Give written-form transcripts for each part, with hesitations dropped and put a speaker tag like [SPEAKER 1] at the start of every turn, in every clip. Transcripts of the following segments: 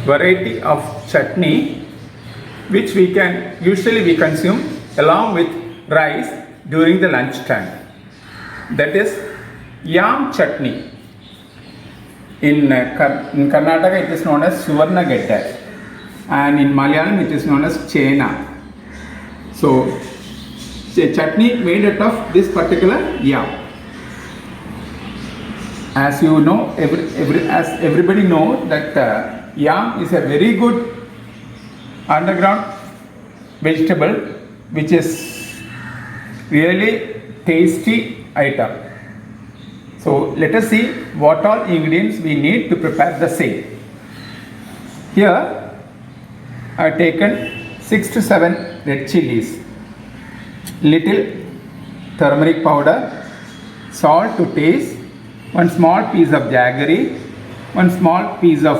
[SPEAKER 1] variety of chutney which we can usually consume along with rice during the lunch time. That is Yam Chutney. In Karnataka it is known as Suvarna Gedda, and in Malayalam it is known as Chena. So a chutney made out of this particular yam. As you know, as everybody knows that yam is a very good underground vegetable which is really tasty item. So let us see what all ingredients we need to prepare the same. Here I have taken 6 to 7 red chilies, little turmeric powder, salt to taste, 1 small piece of jaggery, 1 small piece of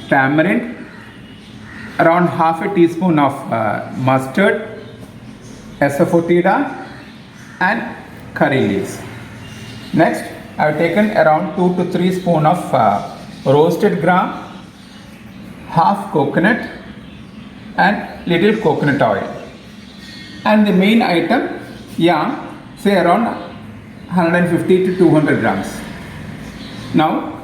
[SPEAKER 1] tamarind, around half a teaspoon of mustard, asafoetida and curry leaves. Next, I have taken around 2 to 3 spoon of roasted gram, half coconut and little coconut oil. And the main item, yam, say around 150 to 200 grams. Now,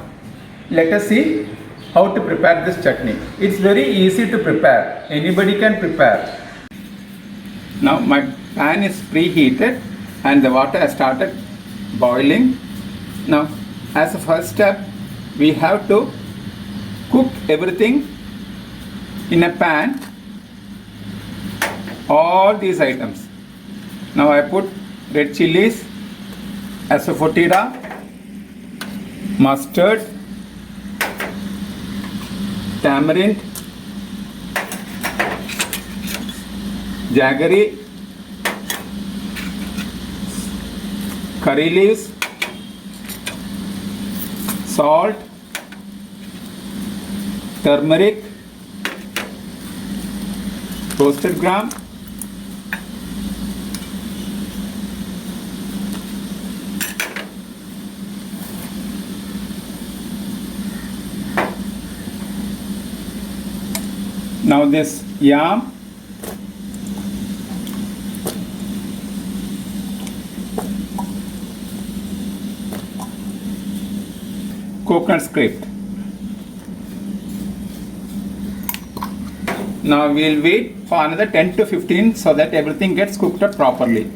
[SPEAKER 1] let us see how to prepare this chutney. It's very easy to prepare. Anybody can prepare. Now, my pan is preheated and the water has started boiling. Now, as a first step, we have to cook everything in a pan, all these items. Now I put red chilies, asafoetida, mustard, tamarind, jaggery, curry leaves, salt, turmeric, roasted gram, now this yam, coconut scraped. Now we will wait for another 10 to 15 so that everything gets cooked up properly.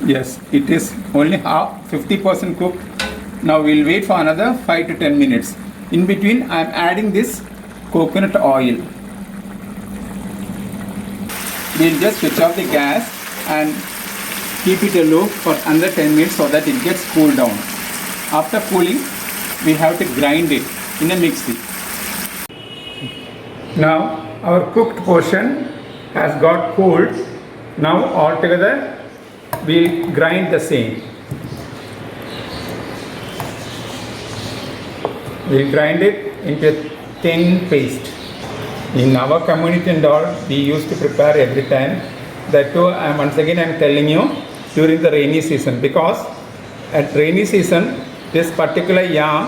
[SPEAKER 1] Yes, it is only 50% cooked. Now we will wait for another 5 to 10 minutes. In between, I am adding this coconut oil. We will just switch off the gas and keep it low for another 10 minutes so that it gets cooled down. After cooling, we have to grind it in a mixie. Now our cooked portion has got cooled. Now altogether we will grind the same. We will grind it into a thin paste. In our community and all, we used to prepare every time. That too, once again I am telling you, during the rainy season, because at rainy season this particular yam,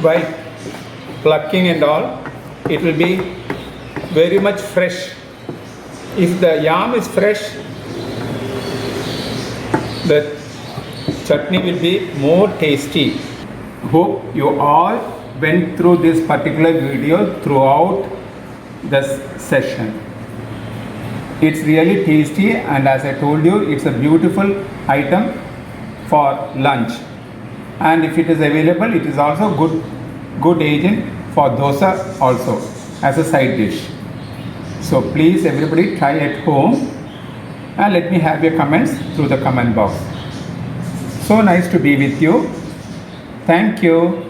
[SPEAKER 1] while plucking and all, it will be very much fresh. If the yam is fresh, the chutney will be more tasty. Hope you all went through this particular video throughout this session. It's really tasty, and as I told you, it's a beautiful item for lunch. And if it is available, it is also good agent for dosa also as a side dish. So please everybody try at home and let me have your comments through the comment box. So nice to be with you. Thank you.